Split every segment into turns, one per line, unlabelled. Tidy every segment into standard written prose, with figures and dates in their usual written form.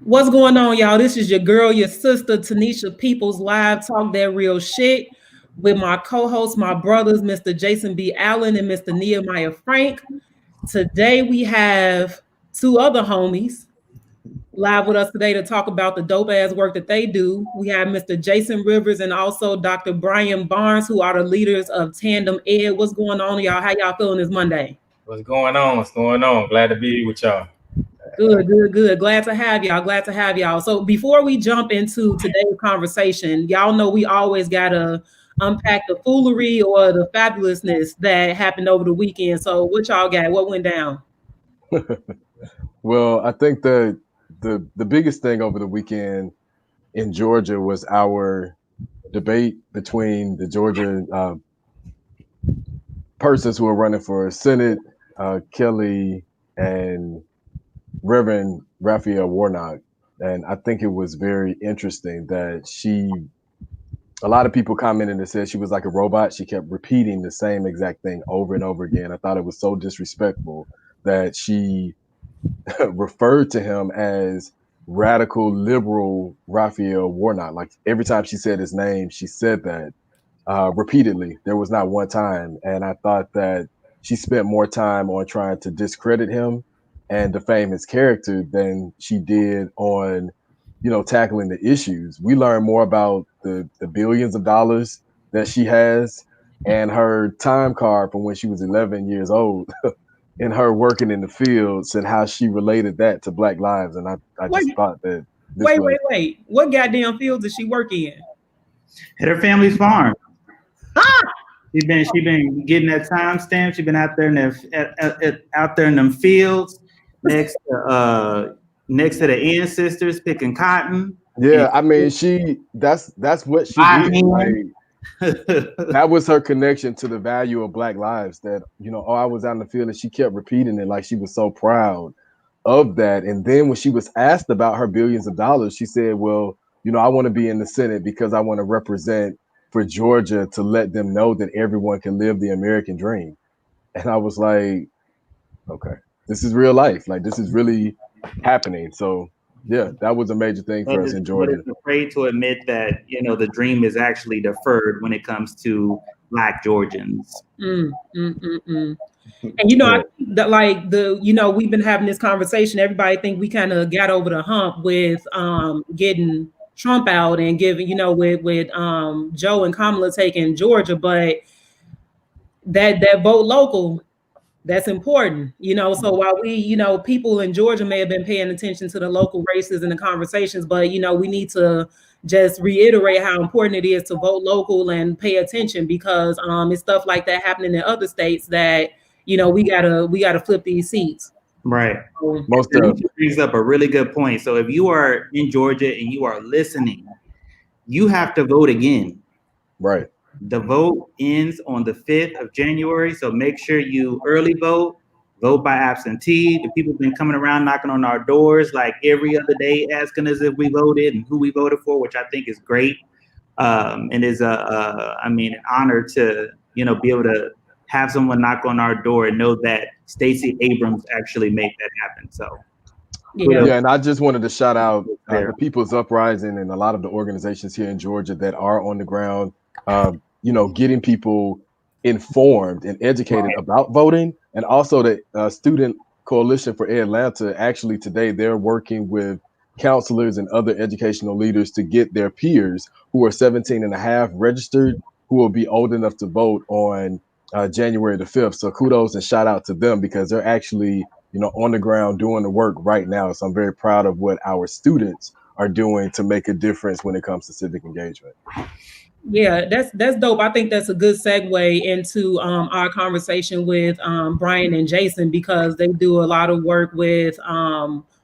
What's going on, y'all? This is your girl, your sister, Tanisha Peoples, live talk that real shit with my co-hosts, my brothers, Mr. Jason B. Allen and Mr. Nehemiah Frank. Today we have two other homies live with us today to talk about the dope ass work that they do. We have Mr. Jason Rivers and also Dr. Brian Barnes, who are the leaders of TandemEd. What's going on, y'all? How y'all feeling this Monday?
What's going on? What's going on? Glad to be here with y'all.
Good. Glad to have y'all. So before we jump into today's conversation, y'all know we always gotta unpack the foolery or the fabulousness that happened over the weekend. So what y'all got? What went down?
Well, I think the biggest thing over the weekend in Georgia was our debate between the Georgia persons who are running for Senate, Kelly and Reverend Raphael Warnock. And I think it was very interesting that a lot of people commented and said she was like a robot. She kept repeating the same exact thing over and over again. I thought it was so disrespectful that she referred to him as radical liberal Raphael Warnock. Like every time she said his name, she said that repeatedly. There was not one time. And I thought that she spent more time on trying to discredit him and defame his character than she did on, tackling the issues. We learned more about the billions of dollars that she has and her time card from when she was 11 years old and her working in the fields and how she related that to Black lives. And I just thought that
Wait. What goddamn fields does she work in?
At her family's farm. She been getting that time stamp. She's been out there in them fields next to the ancestors picking cotton.
Yeah, I mean that's what she did. Like, that was her connection to the value of Black lives. That I was out in the field, and she kept repeating it like she was so proud of that. And then when she was asked about her billions of dollars, she said, "Well, I want to be in the Senate because I want to represent for Georgia to let them know that everyone can live the American dream." And I was like, okay, this is real life. Like this is really happening. So yeah, that was a major thing for us in Georgia.
But it's afraid to admit that, the dream is actually deferred when it comes to Black Georgians.
And I think that we've been having this conversation. Everybody think we kind of got over the hump with getting Trump out and giving, with Joe and Kamala taking Georgia, but that vote local, that's important, so while we, people in Georgia may have been paying attention to the local races and the conversations, but, we need to just reiterate how important it is to vote local and pay attention because it's stuff like that happening in other states that, we gotta flip these seats.
Right.
Most of
it brings up a really good point. So if you are in Georgia and you are listening, you have to vote again.
Right.
The vote ends on the 5th of January. So make sure you early vote by absentee. The people have been coming around knocking on our doors like every other day, asking us if we voted and who we voted for, which I think is great. And is an honor to, be able to have someone knock on our door and know that Stacey Abrams actually made that happen. So
yeah, and I just wanted to shout out the People's Uprising and a lot of the organizations here in Georgia that are on the ground, getting people informed and educated about voting, and also the Student Coalition for Atlanta. Actually, today they're working with counselors and other educational leaders to get their peers who are 17 and a half registered, who will be old enough to vote on January the 5th. So kudos and shout out to them because they're actually, on the ground doing the work right now. So I'm very proud of what our students are doing to make a difference when it comes to civic engagement.
Yeah, that's dope. I think that's a good segue into our conversation with Brian and Jason because they do a lot of work with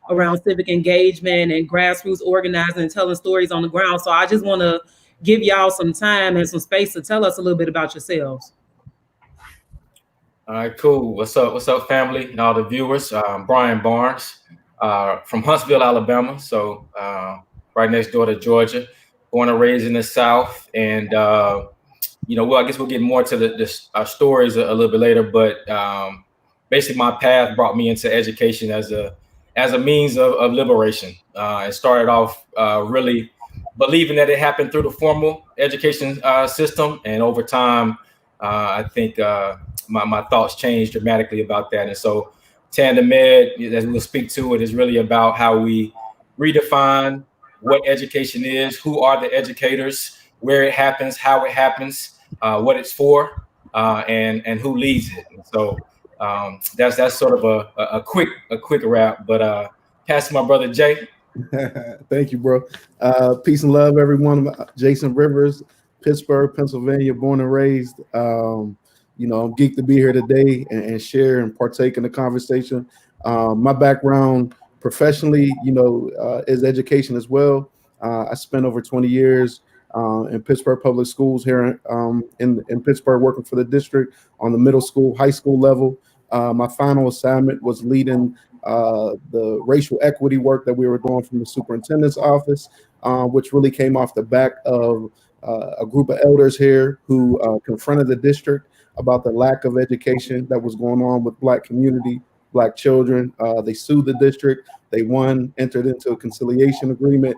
around civic engagement and grassroots organizing and telling stories on the ground. So I just want to give y'all some time and some space to tell us a little bit about yourselves.
All right, cool. What's up, family and all the viewers? Brian Barnes from Huntsville, Alabama. So right next door to Georgia. Born and raised in the South. And, I guess we'll get more to our stories a little bit later. But basically, my path brought me into education as a as a means of liberation. It started off really believing that it happened through the formal education system, and over time, I think my thoughts changed dramatically about that. And so, TandemEd, as we'll speak to it, is really about how we redefine what education is, who are the educators, where it happens, how it happens, what it's for, and who leads it. And so that's sort of a quick wrap. But pass to my brother Jay.
Thank you, bro. Peace and love, everyone. Jason Rivers, Pittsburgh, Pennsylvania, born and raised. You know, I'm geeked to be here today and share and partake in the conversation. My background professionally, you know, is education as well. I spent over 20 years in Pittsburgh Public Schools here in Pittsburgh, working for the district on the middle school, high school level. My final assignment was leading the racial equity work that we were doing from the superintendent's office, which really came off the back of a group of elders here who confronted the district about the lack of education that was going on with Black community, Black children. They sued the district. They won, entered into a conciliation agreement,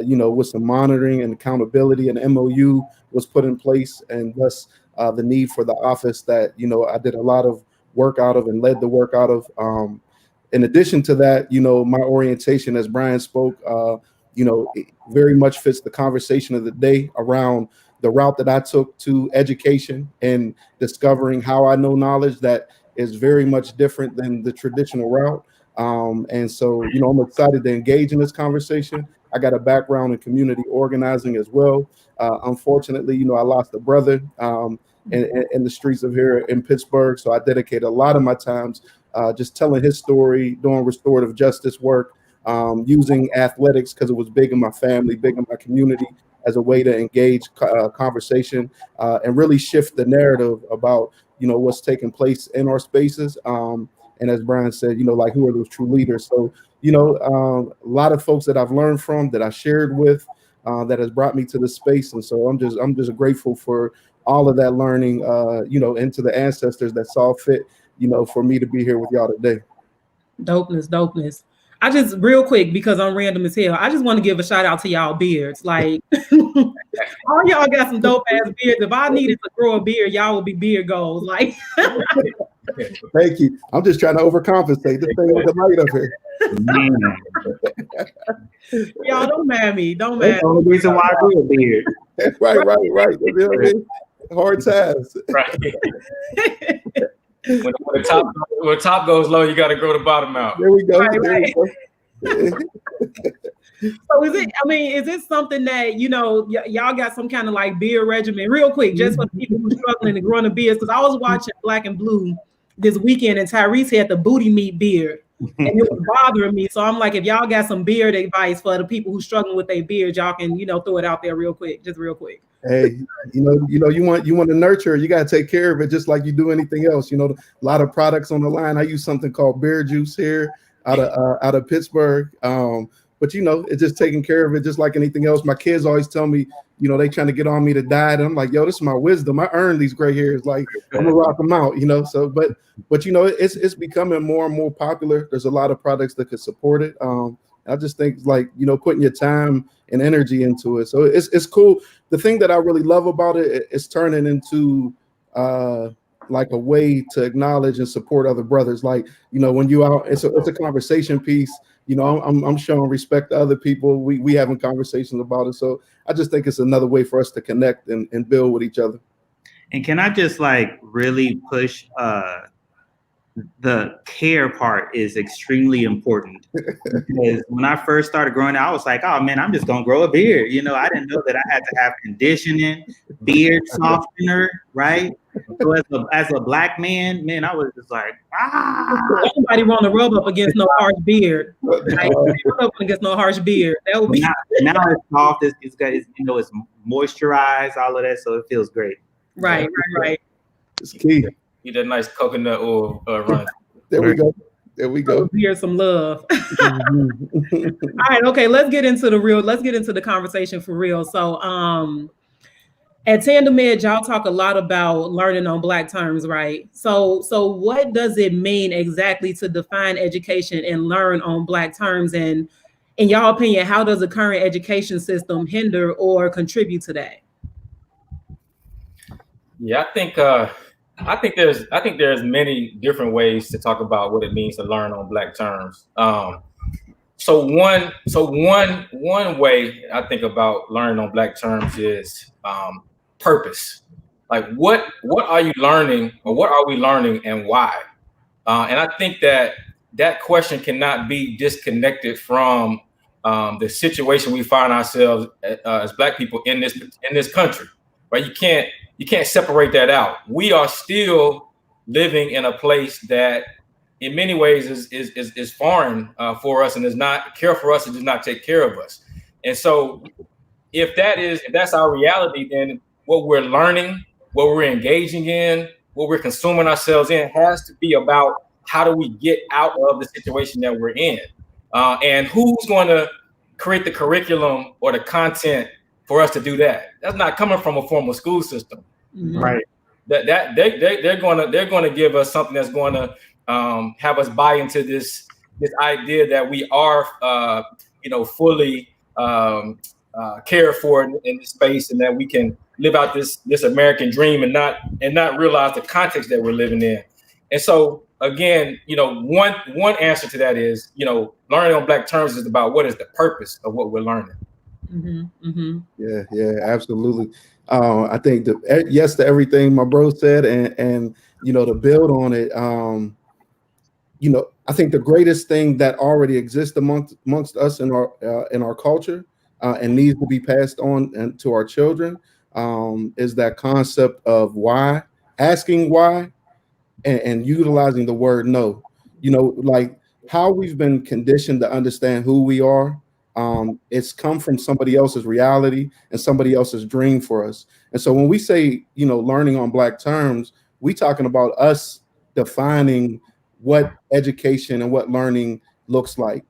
you know, with some monitoring and accountability. An MOU was put in place, and thus the need for the office that, you know, I did a lot of work out of and led the work out of. In addition to that, you know, my orientation, as Brian spoke, you know, it very much fits the conversation of the day around the route that I took to education and discovering how I know knowledge that is very much different than the traditional route. And so, you know, I'm excited to engage in this conversation. I got a background in community organizing as well. Unfortunately, you know, I lost a brother in the streets of here in Pittsburgh. So I dedicate a lot of my times just telling his story, doing restorative justice work, using athletics because it was big in my family, big in my community, as a way to engage conversation and really shift the narrative about, you know, what's taking place in our spaces. And as Brian said, you know, like, who are those true leaders? So, you know, a lot of folks that I've learned from, that I shared with, that has brought me to this space. And so I'm just grateful for all of that learning, you know, and to the ancestors that saw fit, you know, for me to be here with y'all today.
Dopeness. I just, real quick, because I'm random as hell, I just want to give a shout out to y'all beards. Like, all y'all got some dope ass beards. If I needed to grow a beard, y'all would be beard goals. Like,
thank you. I'm just trying to overcompensate. This thing with the light up here.
Y'all don't mad me. Don't
That's
mad
the only reason why I grew a beard.
Right. You know what I mean? Hard times.
Right. When the top goes low, you got to grow the bottom out.
There we go.
Right. So is it something that, you know, y'all got some kind of like beard regimen? Real quick, just for the people who are struggling to grow the beards, because I was watching Black and Blue this weekend, and Tyrese had the booty meat beard, and it was bothering me. So I'm like, if y'all got some beard advice for the people who struggling with their beard, y'all can, you know, throw it out there real quick.
Hey, you know, you want to nurture, you got to take care of it just like you do anything else. You know, a lot of products on the line. I use something called Beard Juice here out of Pittsburgh. But you know, it's just taking care of it just like anything else. My kids always tell me, you know, they trying to get on me to diet. And I'm like, yo, this is my wisdom. I earned these gray hairs. Like, I'm gonna rock them out, you know. So, but you know, it's becoming more and more popular. There's a lot of products that could support it. I just think, like, you know, putting your time and energy into it. So it's cool. The thing that I really love about it is turning into like a way to acknowledge and support other brothers. Like, you know, when you out, it's a conversation piece. You know, I'm showing respect to other people. We having conversations about it. So I just think it's another way for us to connect and build with each other.
And can I just like really push the care part is extremely important, because when I first started growing, I was like, oh man, I'm just gonna grow a beard. You know, I didn't know that I had to have conditioning, beard softener, right? So as a Black man, I was just like,
Somebody want to rub up against no harsh beard. Like, rub up against no harsh beard. That would be
now it's soft. It's you know, it's moisturized, all of that, so it feels great.
Right.
It's key.
Need that nice coconut oil run.
There we go.
Here's some love. All right, okay, let's get into the conversation for real. So At TandemEd, y'all talk a lot about learning on Black terms, right? So what does it mean exactly to define education and learn on Black terms? And in your opinion, how does the current education system hinder or contribute to that?
Yeah, I think there's many different ways to talk about what it means to learn on Black terms. So one way I think about learning on Black terms is purpose. Like what are you learning, or what are we learning, and why? And I think that question cannot be disconnected from the situation we find ourselves as Black people in this country, right? You can't separate that out. We are still living in a place that, in many ways, is foreign for us and does not care for us and does not take care of us. And so, if that's our reality, then what we're learning, what we're engaging in, what we're consuming ourselves in, has to be about how do we get out of the situation that we're in, and who's going to create the curriculum or the content for us to do that. That's not coming from a formal school system, right? That they're going to give us something that's going to have us buy into this idea that we are fully cared for in this space, and that we can live out this American dream and not realize the context that we're living in. And so again, one answer to that is, learning on Black terms is about what is the purpose of what we're learning.
Mm-hmm, mm-hmm.
Yeah, absolutely. I think yes to everything my bro said, and to build on it, I think the greatest thing that already exists amongst us in our culture and needs to be passed on to our children is that concept of why, asking why, and utilizing the word no. Like how we've been conditioned to understand who we are. It's come from somebody else's reality and somebody else's dream for us. And so when we say, learning on Black terms, we talking about us defining what education and what learning looks like.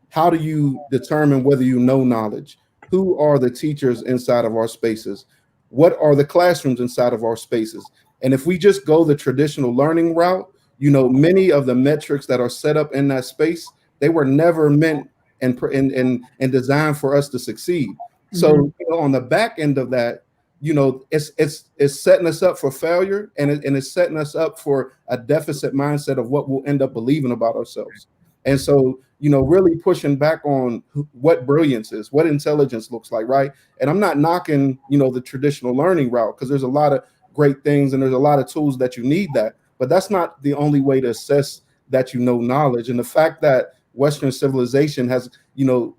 How do you determine whether you know knowledge? Who are the teachers inside of our spaces? What are the classrooms inside of our spaces? And if we just go the traditional learning route, many of the metrics that are set up in that space, they were never meant and designed for us to succeed. Mm-hmm. So on the back end of that, it's setting us up for failure, and it's setting us up for a deficit mindset of what we'll end up believing about ourselves. And so, really pushing back on what brilliance is, what intelligence looks like, right? And I'm not knocking, the traditional learning route, because there's a lot of great things and there's a lot of tools that you need that, but that's not the only way to assess that knowledge. And the fact that Western civilization has,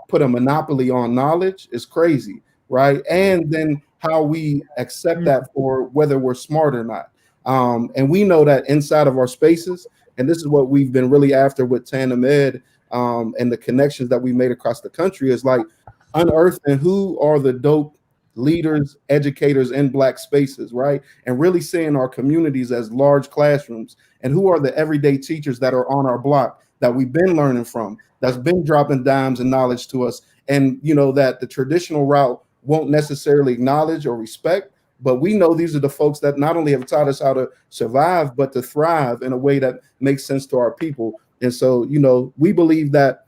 put a monopoly on knowledge is crazy, right? And then how we accept that for whether we're smart or not. And we know that inside of our spaces, and this is what we've been really after with TandemEd and the connections that we made across the country, is like unearthing who are the dope leaders, educators in Black spaces, right? And really seeing our communities as large classrooms, and who are the everyday teachers that are on our block that we've been learning from, that's been dropping dimes and knowledge to us. And that the traditional route won't necessarily acknowledge or respect, but we know these are the folks that not only have taught us how to survive, but to thrive in a way that makes sense to our people. And so, we believe that,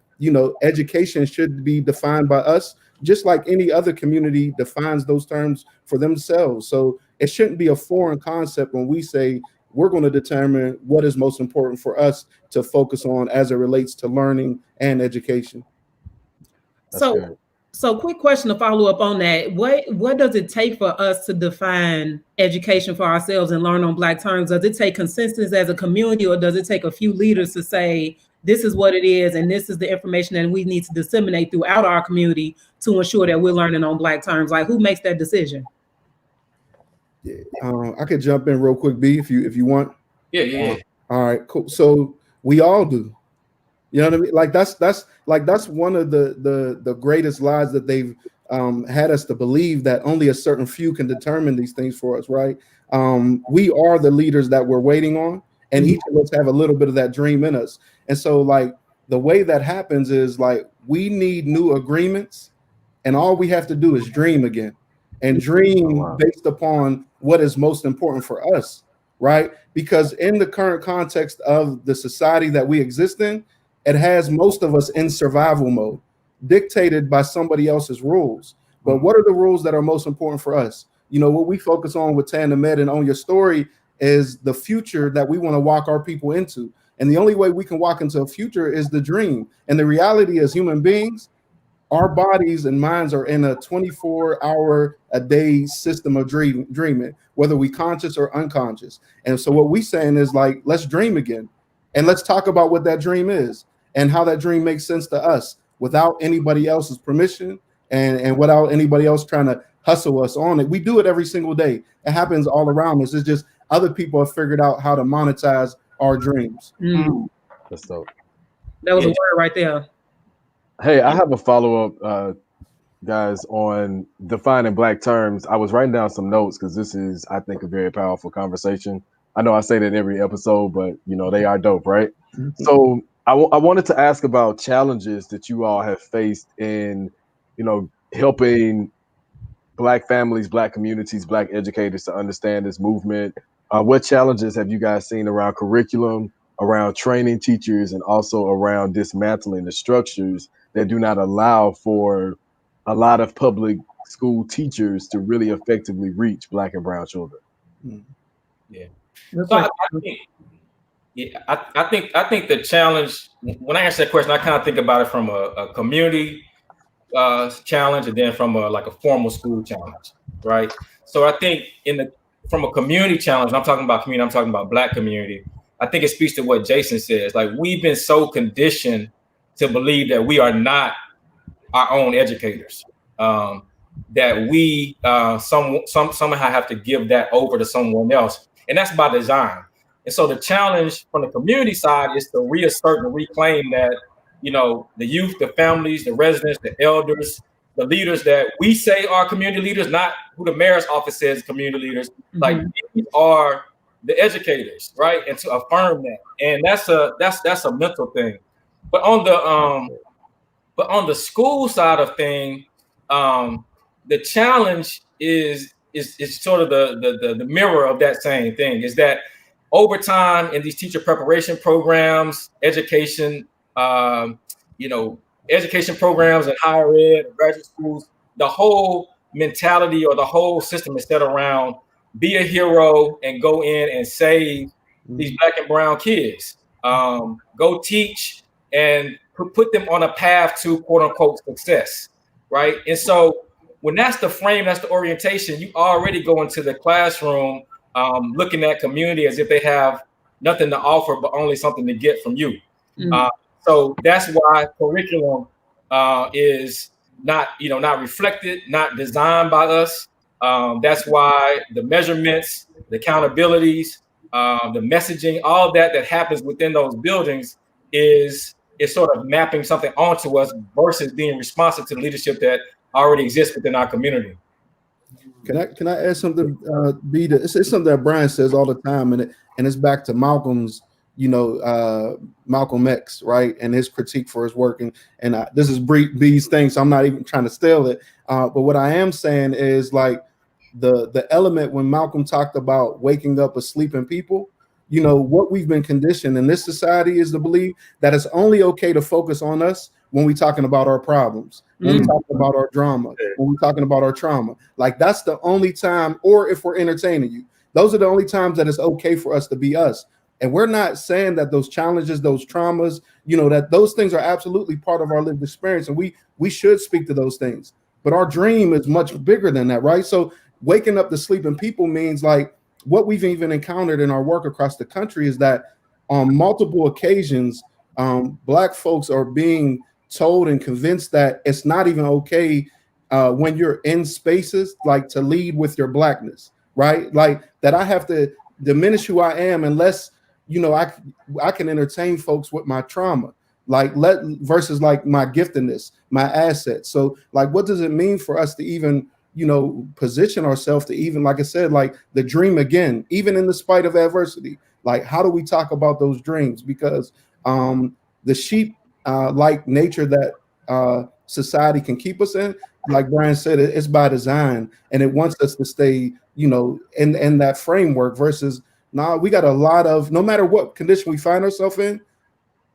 education should be defined by us, just like any other community defines those terms for themselves. So it shouldn't be a foreign concept when we say we're going to determine what is most important for us to focus on as it relates to learning and education.
So quick question to follow up on that. What does it take for us to define education for ourselves and learn on Black terms? Does it take consensus as a community, or does it take a few leaders to say, this is what it is, and this is the information that we need to disseminate throughout our community to ensure that we're learning on Black terms? Like, who makes that decision?
I could jump in real quick, B, if you want.
Yeah.
All right, cool. So we all do. You know what I mean? Like that's one of the greatest lies that they've had us to believe, that only a certain few can determine these things for us, right? We are the leaders that we're waiting on, and each of us have a little bit of that dream in us. And so, like, the way that happens is, like, we need new agreements, and all we have to do is dream again. and dream based upon what is most important for us, right? Because in the current context of the society that we exist in, it has most of us in survival mode, dictated by somebody else's rules. But what are the rules that are most important for us? You know, what we focus on with TandemEd and On Your Story is the future that we want to walk our people into. And the only way we can walk into a future is the dream. And the reality as human beings, our bodies and minds are in a 24-hour-a-day system of dreaming, whether we conscious or unconscious. And so what we saying is like, let's dream again. And let's talk about what that dream is and how that dream makes sense to us without anybody else's permission and without anybody else trying to hustle us on it. We do it every single day. It happens all around us. It's just other people have figured out how to monetize our dreams.
That's dope.
That was a word right there.
Hey, I have a follow-up, guys, on defining Black terms. I was writing down some notes because this is, I think, a very powerful conversation. I know I say that in every episode, but, you know, they are dope, right? So I wanted to ask about challenges that you all have faced in, you know, helping Black families, Black communities, Black educators to understand this movement. What challenges have you guys seen around curriculum, around training teachers, and also around dismantling the structures that do not allow for a lot of public school teachers to really effectively reach Black and brown children?
Yeah. So I think the challenge, when I answer that question, I kind of think about it from a community challenge and then from a formal school challenge, right? So I think from a community challenge, I'm talking about community, I'm talking about Black community. I think it speaks to what Jason says. Like, we've been so conditioned to believe that we are not our own educators, that we somehow have to give that over to someone else, and that's by design. And so the challenge from the community side is to reassert and reclaim that, you know, the youth, the families, the residents, the elders, the leaders that we say are community leaders, not who the mayor's office says community leaders. Like, these are the educators, right? And to affirm that, and that's a mental thing. But on the school side of thing, the challenge is sort of the mirror of that same thing. Is that over time in these teacher preparation programs, education programs in higher ed and graduate schools, the whole mentality or the whole system is set around be a hero and go in and save these Black and brown kids. Go teach and put them on a path to quote unquote success, right? And so when that's the frame, that's the orientation, you already go into the classroom looking at community as if they have nothing to offer but only something to get from you. So that's why curriculum is not reflected, not designed by us. That's why the measurements, the accountabilities, the messaging, all that happens within those buildings is sort of mapping something onto us versus being responsive to the leadership that already exists within our community.
Can I add something? It's something that Brian says all the time, and it's back to Malcolm's, Malcolm X, right, and his critique for his work. And this is B's thing, so I'm not even trying to steal it. But what I am saying is, like, the element when Malcolm talked about waking up a sleeping people, what we've been conditioned in this society is to believe that it's only okay to focus on us when we're talking about our problems, when we're talking about our drama, when we're talking about our trauma. Like, that's the only time, or if we're entertaining you, those are the only times that it's okay for us to be us. And we're not saying that those challenges, those traumas, that those things are absolutely part of our lived experience, and we should speak to those things. But our dream is much bigger than that, right? So waking up the sleeping people means, like, what we've even encountered in our work across the country is that on multiple occasions, Black folks are being told and convinced that it's not even okay when you're in spaces, like, to lead with your Blackness, right? Like, that I have to diminish who I am unless, I can entertain folks with my trauma, versus like my giftedness, my assets. So, like, what does it mean for us to even, position ourselves to even, like I said, like, the dream again, even in the spite of adversity? Like, how do we talk about those dreams? Because the sheep like nature that society can keep us in like Brian said, it's by design, and it wants us to stay, you know, in that framework versus now we got a lot of, no matter what condition we find ourselves in,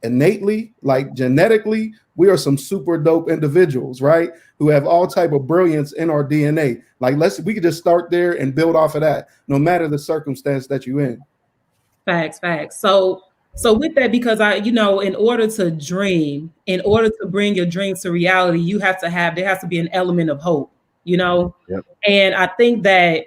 innately, like genetically, we are some super dope individuals, right? Who have all type of brilliance in our DNA. Like we could just start there and build off of that, no matter the circumstance that you're in.
Facts. So with that, because in order to dream, in order to bring your dreams to reality, there has to be an element of hope, you know?
Yep.
And I think that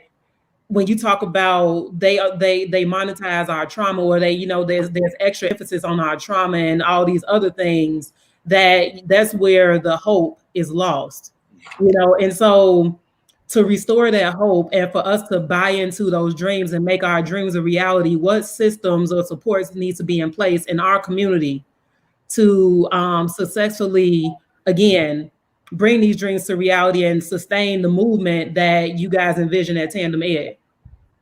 when you talk about they monetize our trauma, or there's extra emphasis on our trauma and all these other things, that's where the hope is lost, and so to restore that hope and for us to buy into those dreams and make our dreams a reality, what systems or supports need to be in place in our community to successfully, again, bring these dreams to reality and sustain the movement that you guys envision at TandemEd?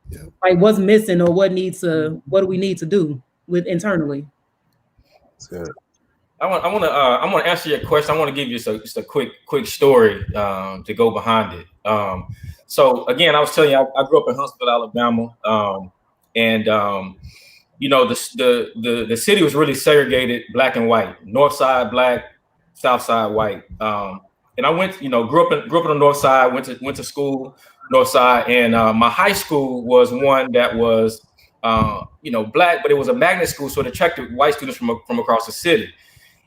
Yeah.
Like, what's missing, or what do we need to do with internally?
That's good.
I want to answer your question. I want to give you just a quick story to go behind it. So again, I was telling you, I grew up in Huntsville, Alabama, and the city was really segregated, black and white, north side black, south side white. And I went, grew up on the north side, went to school north side, and my high school was one that was black, but it was a magnet school, so it attracted white students from across the city.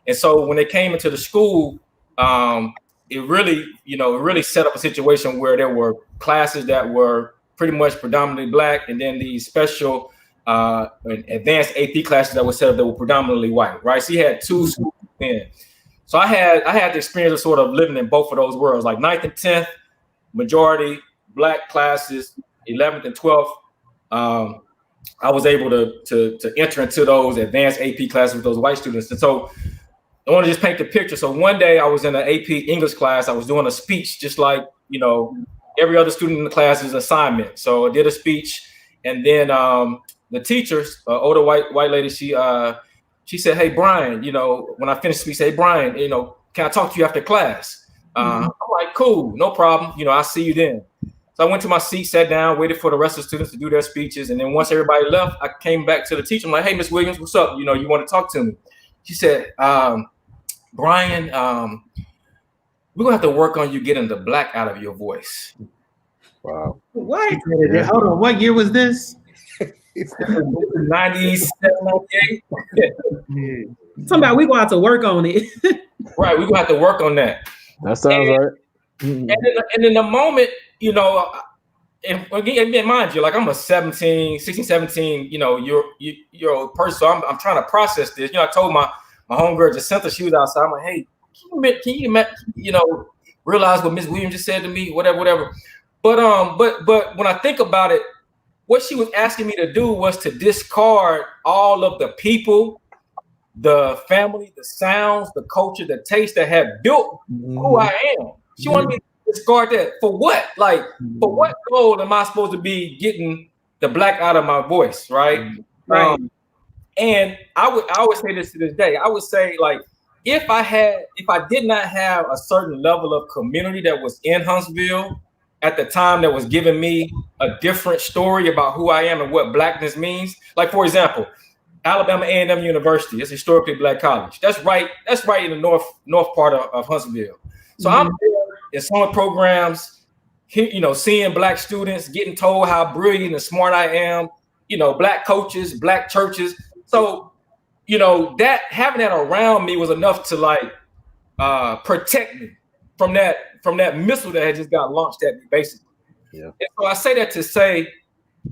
And so when they came into the school, it really set up a situation where there were classes that were pretty much predominantly black, and then these special advanced AP classes that were set up that were predominantly white, right? So you had two schools then. So I had the experience of sort of living in both of those worlds, like 9th and 10th, majority black classes, 11th and 12th. I was able to enter into those advanced AP classes with those white students. And so I want to just paint the picture. So one day I was in an AP English class. I was doing a speech, just like, every other student in the class's assignment. So I did a speech, and then the teacher, older white lady, she said, "Hey, Brian, when I finished the speech, hey, Brian, can I talk to you after class?" I'm like, "Cool, no problem. I'll see you then." So I went to my seat, sat down, waited for the rest of the students to do their speeches. And then once everybody left, I came back to the teacher. I'm like, "Hey, Miss Williams, what's up? You want to talk to me?" She said, "Brian, we're going to have to work on you getting the black out of your voice."
Wow.
What?
Yeah. Hold on. What year was this?
97, 98.
Something about we going to have to work on it.
Right. We're going to have to work on that.
That sounds right.
And in the moment, and again, mind you, like I'm a 16, 17, year old person. So I'm trying to process this. I told my homegirl Jacinta, she was outside. I'm like, "Hey, can you realize what Ms. Williams just said to me? Whatever. But when I think about it, what she was asking me to do was to discard all of the people, the family, the sounds, the culture, the taste that have built who I am. She wanted me to discard that. For what? Like, for what goal am I supposed to be getting the black out of my voice, right?
Right.
And I always say this to this day. I would say, like, if I did not have a certain level of community that was in Huntsville at the time that was giving me a different story about who I am and what blackness means. Like, for example, Alabama A&M University is a historically black college. That's right in the north part of Huntsville. So I'm there in summer programs, seeing black students, getting told how brilliant and smart I am, black coaches, black churches. So, that having that around me was enough to protect me from that missile that had just got launched at me, basically. Yeah. And so I say that to say,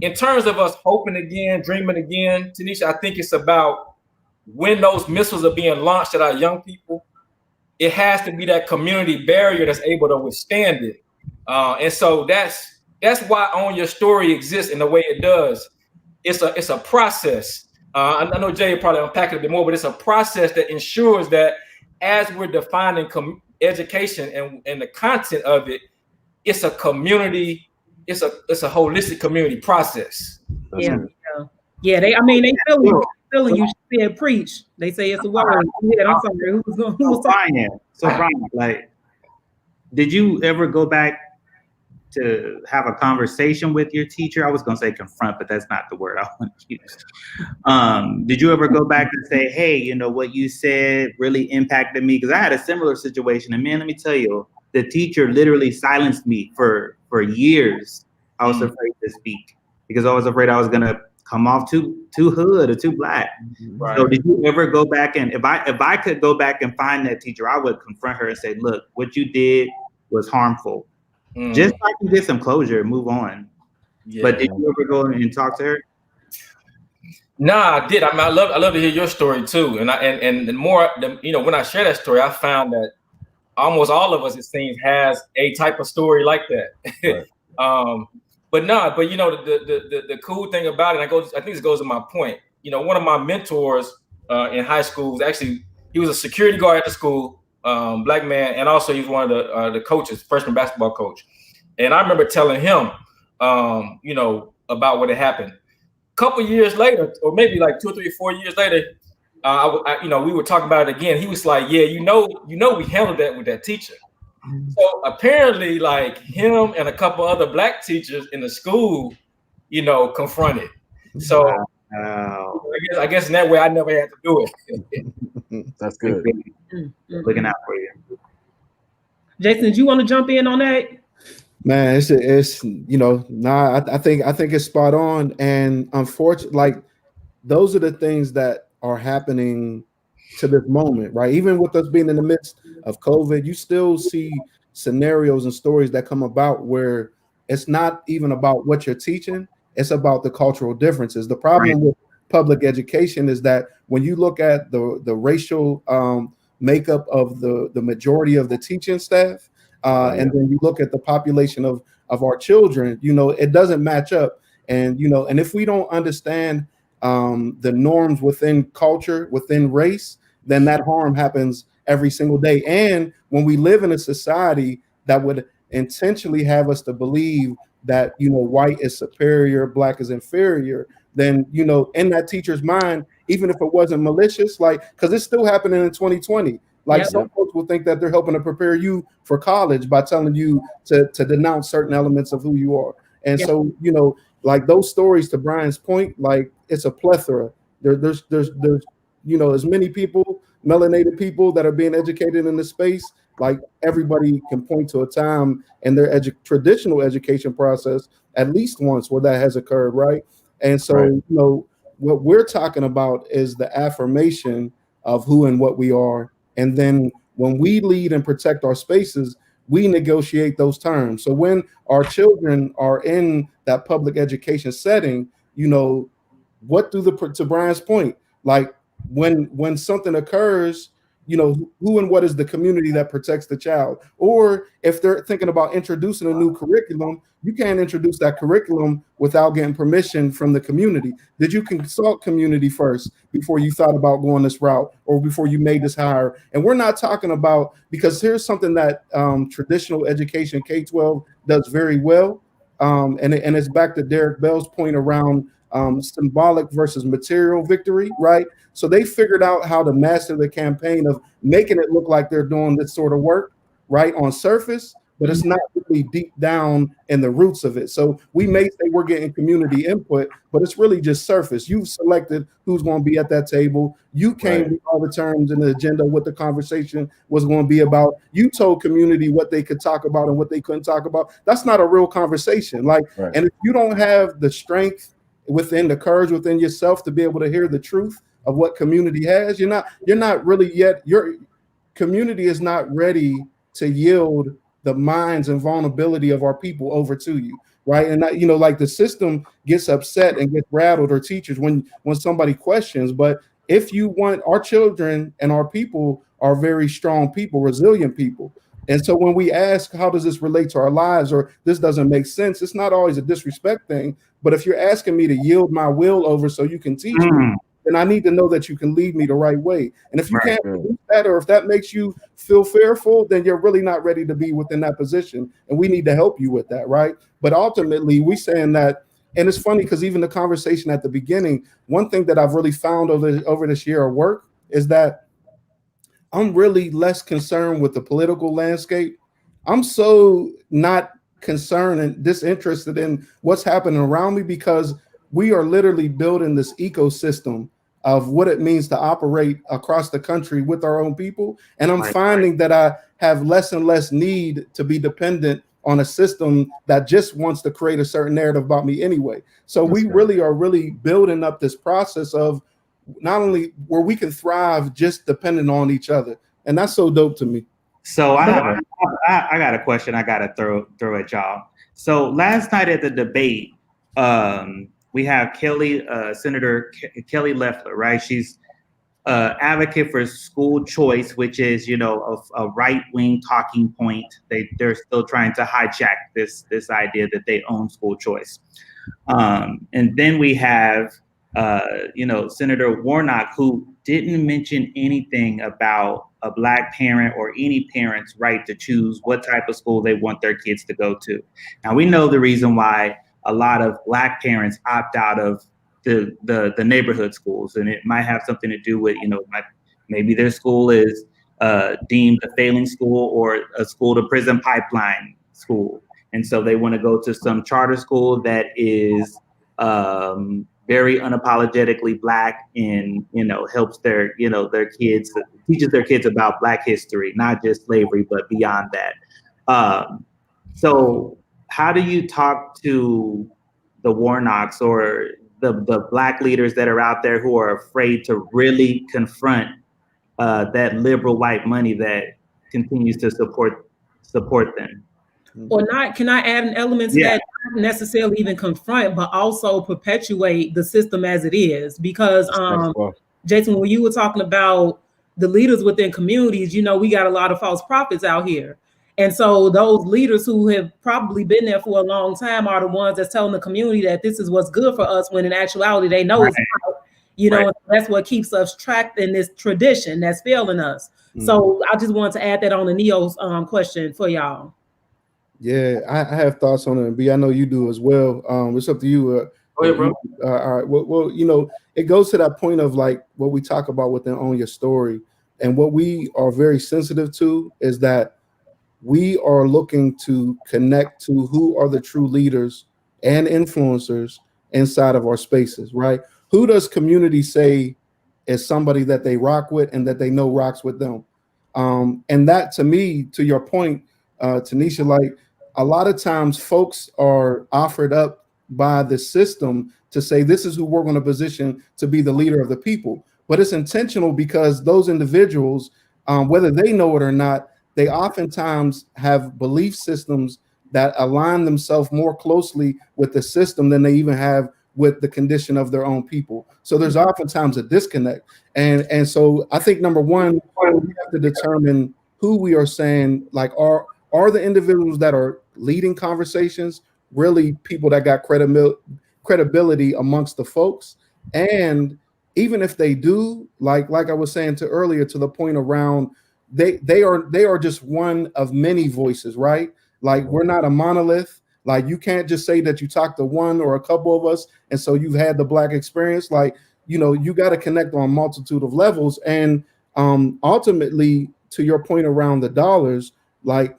in terms of us hoping again, dreaming again, Tanisha, I think it's about when those missiles are being launched at our young people, it has to be that community barrier that's able to withstand it. And so that's why Own Your Story exists in the way it does. It's a process. I know Jay will probably unpack it a bit more, but it's a process that ensures that as we're defining education and the content of it, it's a community, it's a holistic community process.
Yeah. They feeling you said preach. They say it's a word. Yeah, I'm sorry. Who was
Brian. So Brian, like, did you ever go back to have a conversation with your teacher? I was going to say confront, but that's not the word I want to use. Did you ever go back and say, hey, you know, what you said really impacted me? Because I had a similar situation. And man, let me tell you, the teacher literally silenced me for years. I was afraid to speak because I was afraid I was going to come off too hood or too black.
Right.
So did you ever go back and if I could go back and find that teacher, I would confront her and say, look, what you did was harmful. Just so I can get some closure and move on. Yeah. But did you ever go and talk to her?
Nah, I did. I mean, I love to hear your story too. And the more, you know, when I share that story, I found that almost all of us, it seems, has a type of story like that. Right. But you know, the cool thing about it, I think this goes to my point. You know, one of my mentors in high school was actually, he was a security guard at the school, black man, and also he was one of the coaches, freshman basketball coach. And I remember telling him, you know, about what had happened. A couple years later, or maybe like 2 or 3 or 4 years later, you know, we were talking about it again. He was like, yeah, you know, we handled that with that teacher. So apparently, like, him and a couple other black teachers in the school, you know, confronted. So I guess in that way, I never had to do it.
That's good.
Looking out for you.
Jason, do you want to jump in on that?
Man, it's you know, I think it's spot on. And unfortunately, like, those are the things that are happening to this moment, right? Even with us being in the midst of COVID, you still see scenarios and stories that come about where it's not even about what you're teaching, it's about the cultural differences. The problem with public education is that when you look at the racial makeup of the majority of the teaching staff, and then you look at the population of our children, you know, it doesn't match up. And, you know, and if we don't understand the norms within culture, within race, then that harm happens every single day. And when we live in a society that would intentionally have us to believe that, you know, white is superior, black is inferior, then, you know, in that teacher's mind, even if it wasn't malicious, like, because it's still happening in 2020. Like, some folks will think that they're helping to prepare you for college by telling you to denounce certain elements of who you are. And so, you know, like, those stories, to Brian's point, like, it's a plethora. There's you know, as many people, melanated people, that are being educated in this space. Like, everybody can point to a time in their traditional education process at least once where that has occurred, right? And so, you know, what we're talking about is the affirmation of who and what we are. And then when we lead and protect our spaces, we negotiate those terms. So when our children are in that public education setting, you know, what do to Brian's point, like, when something occurs, you know, who and what is the community that protects the child? Or if they're thinking about introducing a new curriculum, you can't introduce that curriculum without getting permission from the community. Did you consult community first before you thought about going this route, or before you made this hire? And we're not talking about, because here's something that traditional education, K-12, does very well. And it's back to Derek Bell's point around symbolic versus material victory, right? So they figured out how to master the campaign of making it look like they're doing this sort of work, right, on surface, but it's not really deep down in the roots of it. So we may say we're getting community input, but it's really just surface. You've selected who's going to be at that table. You came with all the terms and the agenda, what the conversation was going to be about. You told community what they could talk about and what they couldn't talk about. That's not a real conversation. Like, and if you don't have the strength within, the courage within yourself to be able to hear the truth of what community has, you're not really yet, your community is not ready to yield the minds and vulnerability of our people over to you, right? And that, you know, like, the system gets upset and gets rattled, or teachers, when somebody questions. But if you want, our children and our people are very strong people, resilient people. And so when we ask, how does this relate to our lives, or this doesn't make sense, it's not always a disrespect thing. But if you're asking me to yield my will over so you can teach me, then I need to know that you can lead me the right way. And if you can't do that, or if that makes you feel fearful, then you're really not ready to be within that position. And we need to help you with that, right? But ultimately, we saying that, and it's funny because even the conversation at the beginning, one thing that I've really found over this year of work is that I'm really less concerned with the political landscape I'm so not concerned and disinterested in what's happening around me, because we are literally building this ecosystem of what it means to operate across the country with our own people. And I'm finding that I have less and less need to be dependent on a system that just wants to create a certain narrative about me anyway. So we really are building up this process of not only where we can thrive just depending on each other. And that's so dope to me.
So I got a question I gotta throw at y'all. So last night at the debate, we have Senator Kelly Loeffler, right? She's advocate for school choice, which is, you know, a right-wing talking point. They're still trying to hijack this idea that they own school choice. And then we have, you know, Senator Warnock, who didn't mention anything about a Black parent or any parent's right to choose what type of school they want their kids to go to. Now, we know the reason why a lot of Black parents opt out of the neighborhood schools, and it might have something to do with, you know, maybe their school is deemed a failing school or a school to prison pipeline school, and so they want to go to some charter school that is very unapologetically Black and, you know, helps their kids, teaches their kids about Black history, not just slavery, but beyond that. So how do you talk to the Warnocks or the Black leaders that are out there who are afraid to really confront that liberal white money that continues to support them?
Or not, can I add an element to that? Not necessarily even confront, but also perpetuate the system as it is. Because Jason, when you were talking about the leaders within communities, you know, we got a lot of false prophets out here. And so those leaders who have probably been there for a long time are the ones that's telling the community that this is what's good for us, when in actuality they know it's not, you know, that's what keeps us trapped in this tradition that's failing us. So I just wanted to add that on the Neo's question for y'all.
Yeah, I have thoughts on it, B. I know you do as well. It's up to you.
Go ahead, bro.
All right. Well, you know, it goes to that point of like what we talk about within Own Your Story, and what we are very sensitive to is that we are looking to connect to who are the true leaders and influencers inside of our spaces, right? Who does community say is somebody that they rock with and that they know rocks with them? And that, to me, to your point, Tanisha, like a lot of times folks are offered up by the system to say, this is who we're going to position to be the leader of the people. But it's intentional, because those individuals, whether they know it or not, they oftentimes have belief systems that align themselves more closely with the system than they even have with the condition of their own people. So there's oftentimes a disconnect. And so I think, number one, we have to determine who we are saying, like, are the individuals that are leading conversations really people that got credibility amongst the folks? And even if they do, like I was saying earlier, to the point around they are just one of many voices, right? Like, we're not a monolith. Like, you can't just say that you talk to one or a couple of us and so you've had the Black experience. Like, you know, you got to connect on a multitude of levels. And ultimately, to your point around the dollars, like,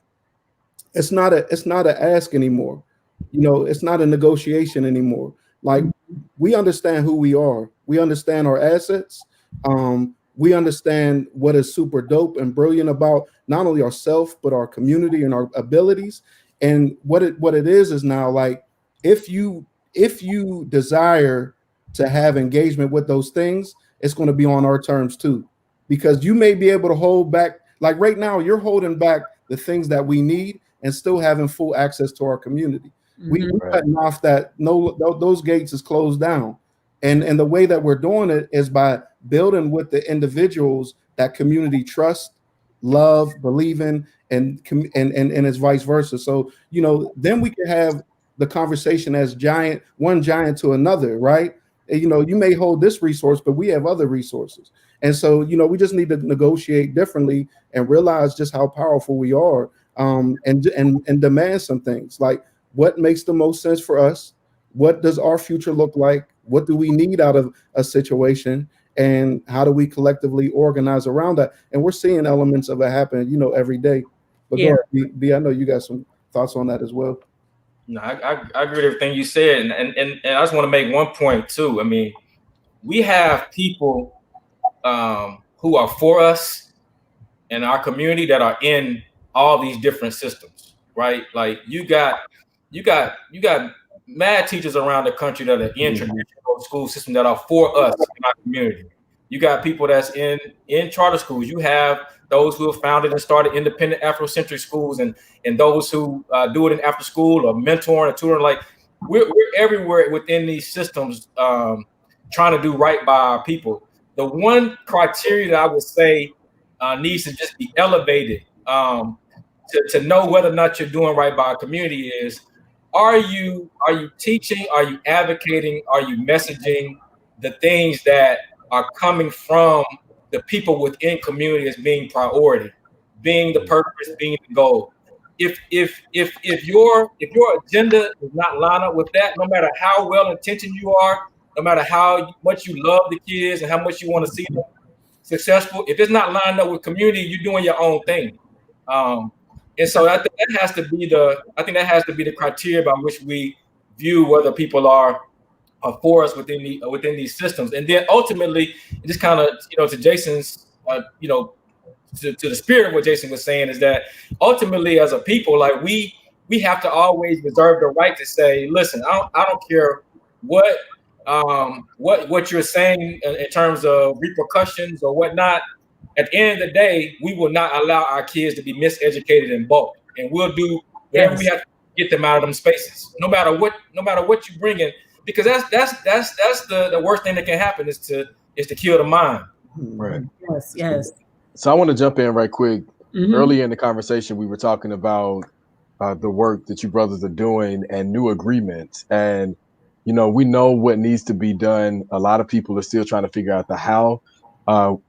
it's not a ask anymore. You know, it's not a negotiation anymore. Like, we understand who we are. We understand our assets. We understand what is super dope and brilliant about not only ourselves, but our community and our abilities. And what it is now, like, if you desire to have engagement with those things, it's going to be on our terms too, because you may be able to hold back. Like right now, you're holding back the things that we need and still having full access to our community. We're cutting off that. No, those gates is closed down. And the way that we're doing it is by building with the individuals that community trust, love, believe in, and it's vice versa. So, you know, then we can have the conversation as one giant to another, right? And, you know, you may hold this resource, but we have other resources. And so, you know, we just need to negotiate differently and realize just how powerful we are, and demand some things, like what makes the most sense for us. What does our future look like? What do we need out of a situation? And how do we collectively organize around that? And we're seeing elements of it happen, you know, every day. But
Yeah.
go ahead, B. I know you got some thoughts on that as well.
No, I agree with everything you said, and I just want to make one point too. I mean, we have people who are for us in our community that are in all these different systems, right? Like you got mad teachers around the country that are in traditional school system that are for us in our community. You got people that's in charter schools. You have those who have founded and started independent Afrocentric schools, and those who do it in after school or mentoring or tutoring. Like we're everywhere within these systems, trying to do right by our people. The one criteria that I would say needs to just be elevated to know whether or not you're doing right by our community is: are you teaching? Are you advocating? Are you messaging the things that are coming from the people within community as being priority, being the purpose, being the goal? If your agenda does not line up with that, no matter how well intentioned you are, no matter how much you love the kids and how much you want to see them successful, if it's not lined up with community, you're doing your own thing. And so I think that has to be the criteria by which we view whether people are for us within these systems. And then ultimately, just kind of to Jason's to the spirit of what Jason was saying, is that ultimately as a people, like we have to always reserve the right to say, listen, I don't care what you're saying in terms of repercussions or whatnot. At the end of the day, we will not allow our kids to be miseducated in bulk, and we'll do whatever we have to get them out of them spaces, no matter what you bring in, because that's the worst thing that can happen is to kill the mind.
Right.
Yes.
So I want to jump in right quick. Earlier in the conversation, we were talking about the work that you brothers are doing and new agreements, and we know what needs to be done. A lot of people are still trying to figure out the how.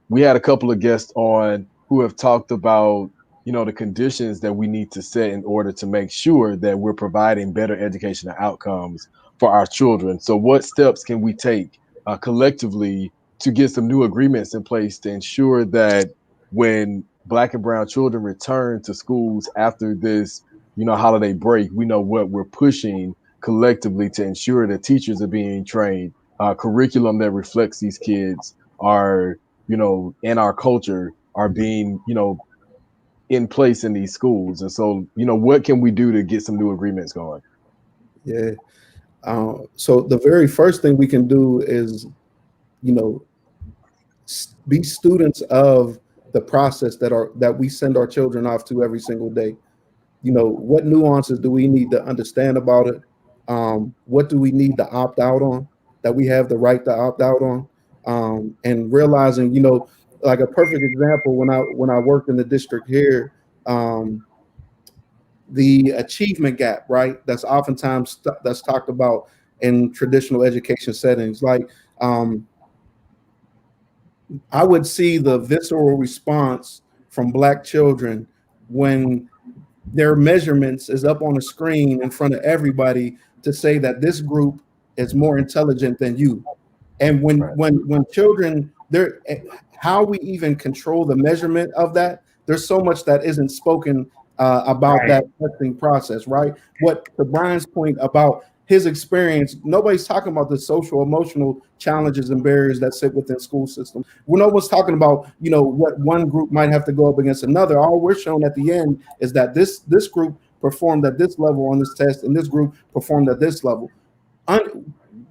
We had a couple of guests on who have talked about, the conditions that we need to set in order to make sure that we're providing better educational outcomes for our children. So what steps can we take collectively to get some new agreements in place to ensure that when Black and brown children return to schools after this, holiday break, we know what we're pushing collectively to ensure that teachers are being trained, curriculum that reflects these kids are, in our culture are being, in place in these schools. And so, what can we do to get some new agreements going?
Yeah. So the very first thing we can do is, be students of the process that we send our children off to every single day. What nuances do we need to understand about it? What do we need to opt out on that we have the right to opt out on? And realizing, like a perfect example, when I worked in the district here, the achievement gap, right? That's oftentimes that's talked about in traditional education settings. Like I would see the visceral response from Black children when their measurements is up on a screen in front of everybody to say that this group is more intelligent than you. And when children, how we even control the measurement of that, there's so much that isn't spoken about that testing process, right? What, to Brian's point about his experience, nobody's talking about the social emotional challenges and barriers that sit within school systems. No one's talking about, what one group might have to go up against another. All we're shown at the end is that this group performed at this level on this test, and this group performed at this level.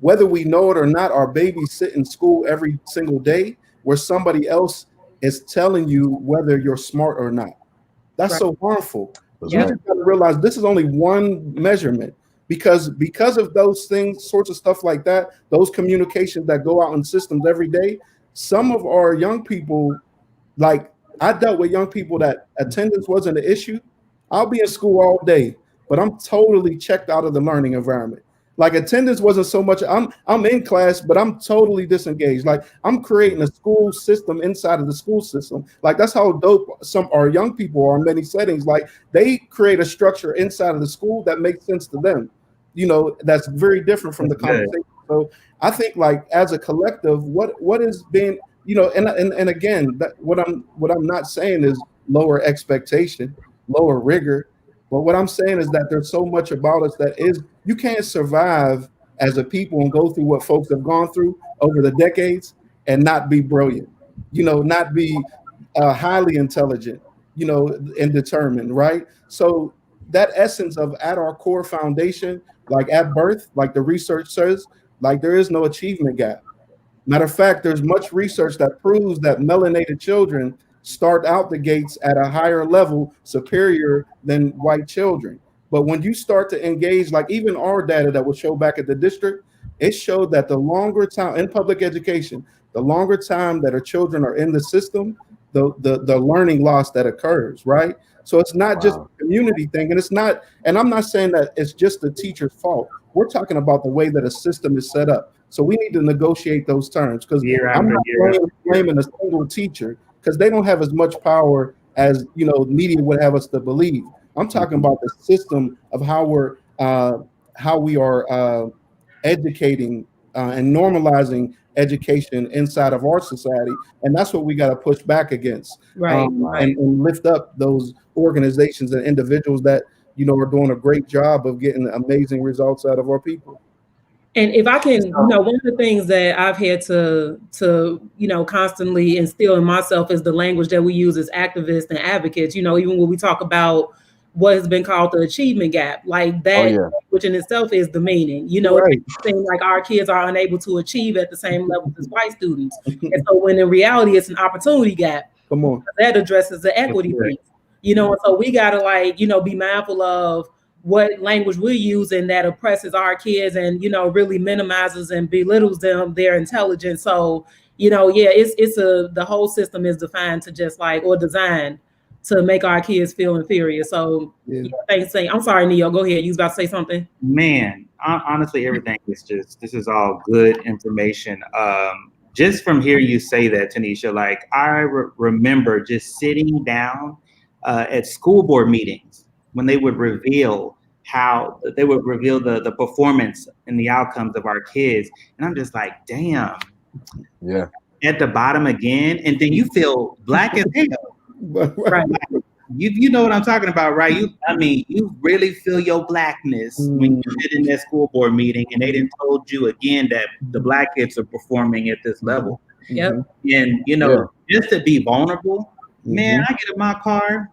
Whether we know it or not, our babies sit in school every single day where somebody else is telling you whether you're smart or not. That's so harmful. You just got to realize this is only one measurement, because of those things, sorts of stuff like that, those communications that go out in systems every day. Some of our young people, like I dealt with young people that attendance wasn't an issue. I'll be in school all day, but I'm totally checked out of the learning environment. Like attendance wasn't so much. I'm in class, but I'm totally disengaged. Like I'm creating a school system inside of the school system. Like that's how dope some our young people are in many settings. Like they create a structure inside of the school that makes sense to them. That's very different from the conversation. So I think, like as a collective, what is being, and again, that what I'm not saying is lower expectation. lower rigor. But what I'm saying is that there's so much about us that is, you can't survive as a people and go through what folks have gone through over the decades and not be brilliant, not be highly intelligent, and determined, right? So that essence of at our core foundation, like at birth, like the research says, like there is no achievement gap. Matter of fact, there's much research that proves that melanated children start out the gates at a higher level, superior than white children. But when you start to engage, like even our data that was shown back at the district, it showed that the longer time in public education, the longer time that our children are in the system, the learning loss that occurs, right? So it's not just a community thing, and it's not, and I'm not saying that it's just the teacher's fault. We're talking about the way that a system is set up. So we need to negotiate those terms, because I'm not blaming a single teacher, because they don't have as much power as media would have us to believe. I'm talking about the system of how we are educating and normalizing education inside of our society, and that's what we got to push back against,
right.
And lift up those organizations and individuals that are doing a great job of getting amazing results out of our people.
And if I can, one of the things that I've had to constantly instill in myself is the language that we use as activists and advocates. Even when we talk about what has been called the achievement gap, like that, which in itself is demeaning.
Right.
It seems like our kids are unable to achieve at the same level as white students, and so when in reality it's an opportunity gap.
Come on,
that addresses the equity piece. And so we gotta be mindful of what language we're using that oppresses our kids and really minimizes and belittles their intelligence. So the whole system is defined to just or designed to make our kids feel inferior. So thanks. I'm sorry, Neo, go ahead. You was about to say something?
Man, honestly, everything is this is all good information. Just from hearing you say that, Tanisha, I remember just sitting down at school board meetings when they would reveal the performance and the outcomes of our kids. And I'm just like, damn.
Yeah.
At the bottom again. And then you feel black as hell.
Right.
You know what I'm talking about, right? You really feel your blackness when you sit in that school board meeting and they didn't told you again that the black kids are performing at this level.
Yep.
And just to be vulnerable, man, I get in my car,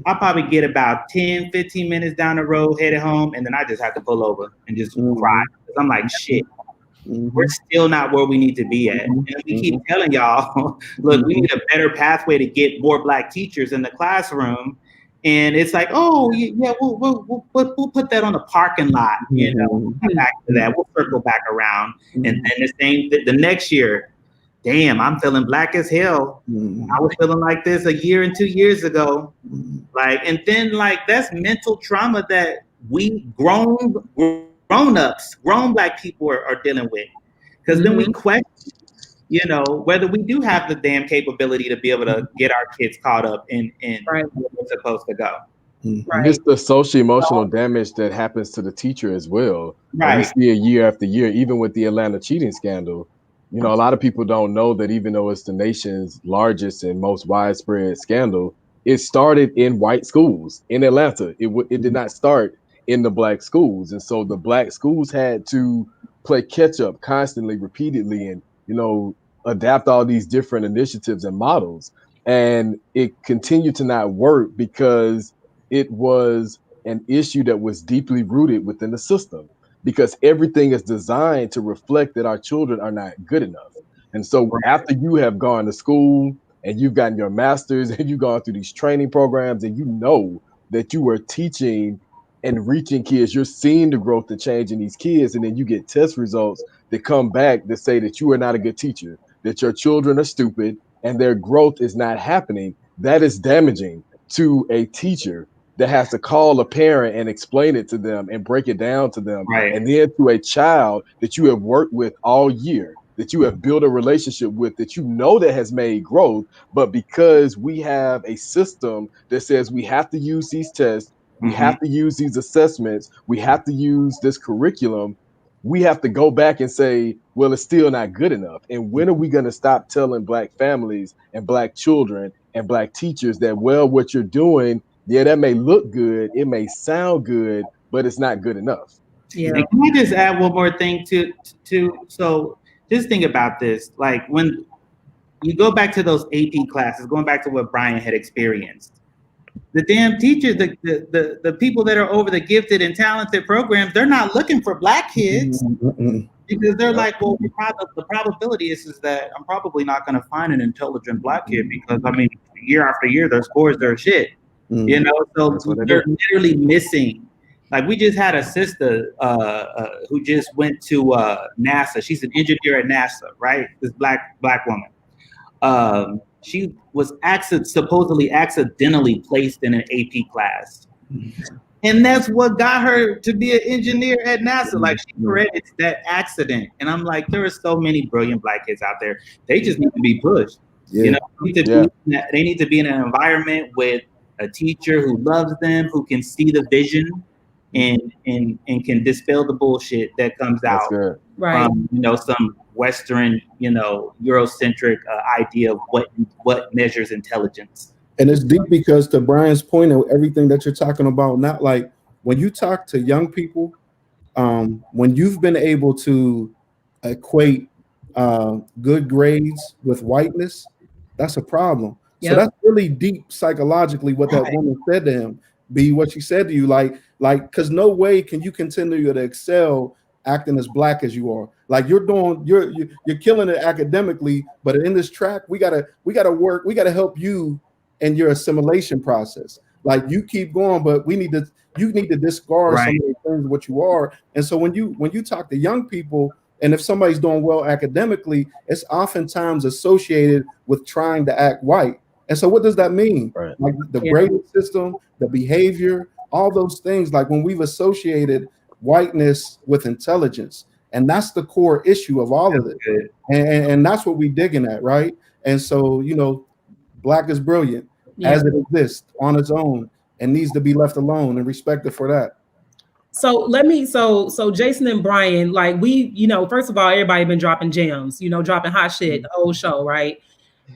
I'll probably get about 10, 15 minutes down the road, headed home, and then I just have to pull over and just cry. I'm like, shit. We're still not where we need to be at. And we keep telling y'all, look, we need a better pathway to get more black teachers in the classroom. And it's like, oh, yeah, we'll put that on the parking lot, back to that. We'll circle back around. And then the next year, damn, I'm feeling black as hell. I was feeling like this a year and 2 years ago. And then that's mental trauma that we grown-ups, grown black people are dealing with. Because then we question, whether we do have the damn capability to be able to get our kids caught up in where we're supposed to go.
Right. It's the social emotional damage that happens to the teacher as well.
Right.
We see it year after year, even with the Atlanta cheating scandal. A lot of people don't know that even though it's the nation's largest and most widespread scandal, it started in white schools in Atlanta. It did not start in the black schools. And so the black schools had to play catch up constantly, repeatedly, and, adapt all these different initiatives and models. And it continued to not work because it was an issue that was deeply rooted within the system, because everything is designed to reflect that our children are not good enough. And so after you have gone to school and you've gotten your master's and you've gone through these training programs and that you are teaching and reaching kids, you're seeing the growth and change in these kids, and then you get test results that come back that say that you are not a good teacher, that your children are stupid and their growth is not happening. That is damaging to a teacher that has to call a parent and explain it to them and break it down to them.
Right.
And then to a child that you have worked with all year, that you have built a relationship with, that that has made growth. But because we have a system that says we have to use these tests, we have to use these assessments, we have to use this curriculum, we have to go back and say, well, it's still not good enough. And when are we going to stop telling black families and black children and black teachers that, well, what you're doing yeah, that may look good, it may sound good, but it's not good enough.
Yeah.
And can I just add one more thing to so just think about this. Like when you go back to those AP classes, going back to what Brian had experienced, the damn teachers, the people that are over the gifted and talented programs, they're not looking for Black kids because they're like, well, the probability is that I'm probably not going to find an intelligent Black kid because I mean, year after year, their scores, they're shit. You know, so they're literally missing. Like we just had a sister who just went to NASA. She's an engineer at NASA, right? This black woman. She was supposedly accidentally placed in an AP class. And that's what got her to be an engineer at NASA. Like she credits that accident. And I'm like, there are so many brilliant Black kids out there. They just need to be pushed. Yeah. You know, they need to be in an environment with a teacher who loves them, who can see the vision and can dispel the bullshit that comes out from, you know, some Western, you know, Eurocentric idea of what measures intelligence.
And it's deep because to Brian's point of everything that you're talking about, not like when you talk to young people, when you've been able to equate good grades with whiteness, that's a problem. So that's really deep psychologically what that woman said to him. Be what she said to you, like, because no way can you continue to excel acting as Black as you are. Like you're killing it academically, but in this track, we gotta work, we gotta help you in your assimilation process. Like you keep going, but you need to discard some of the things what you are. And so when you talk to young people, and if somebody's doing well academically, it's oftentimes associated with trying to act white. And so what does that mean? Like the grading system, the behavior, all those things, like when we've associated whiteness with intelligence, and that's the core issue of all of it. And that's what we're digging at, right? And so, you know, Black is brilliant as it exists on its own and needs to be left alone and respected for that.
So so Jason and Brian, like we, you know, first of all, everybody been dropping gems, you know, dropping hot shit the whole show, right?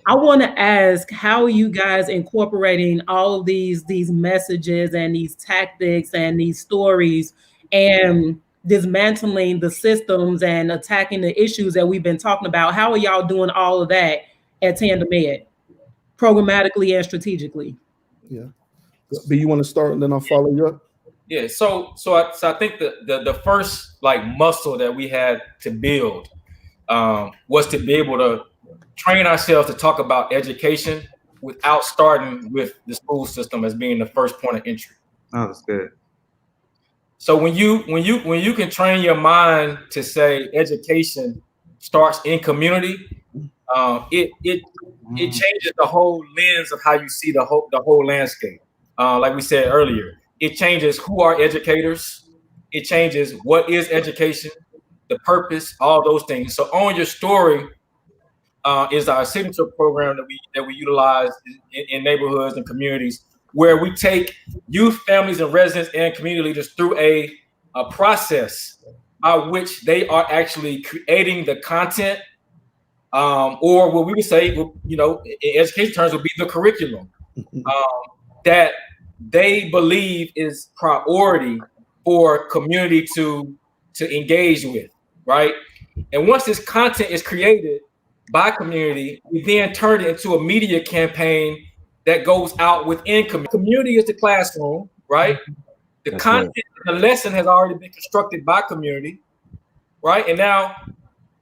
I want to ask, how are you guys incorporating all of these messages and these tactics and these stories and dismantling the systems and attacking the issues that we've been talking about? How are y'all doing all of that at TandemEd, programmatically and strategically?
Yeah. B, you want to start and then I'll follow you up?
Yeah, so I think the first like muscle that we had to build was to be able to train ourselves to talk about education without starting with the school system as being the first point of entry.
Oh, that's good.
So when you can train your mind to say education starts in community, it changes the whole lens of how you see the whole landscape. Like we said earlier, it changes who are educators. It changes what is education, the purpose, all those things. So Own Your Story is our signature program that we utilize in neighborhoods and communities, where we take youth, families, and residents and community leaders through a process by which they are actually creating the content, or what we would say, you know, in education terms, would be the curriculum that they believe is priority for community to engage with, right? And once this content is created by community, we then turn it into a media campaign that goes out within community. Community is the classroom, right? The content, the lesson has already been constructed by community, right? And now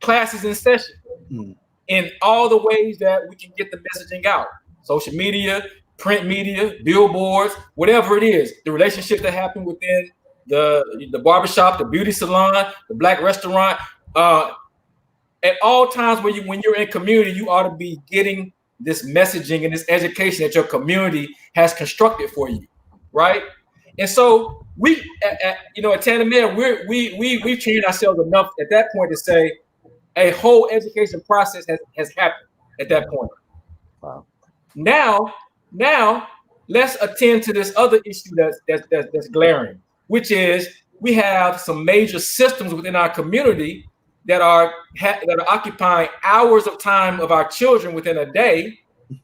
class is in session in all the ways that we can get the messaging out. Social media, print media, billboards, whatever it is, the relationships that happen within the barbershop, the beauty salon, the Black restaurant. At all times when you're in community, you ought to be getting this messaging and this education that your community has constructed for you, right? And so we, at TandemEd, we've trained ourselves enough at that point to say a whole education process has happened at that point. Wow. Now let's attend to this other issue that's glaring, which is we have some major systems within our community that are occupying hours of time of our children within a day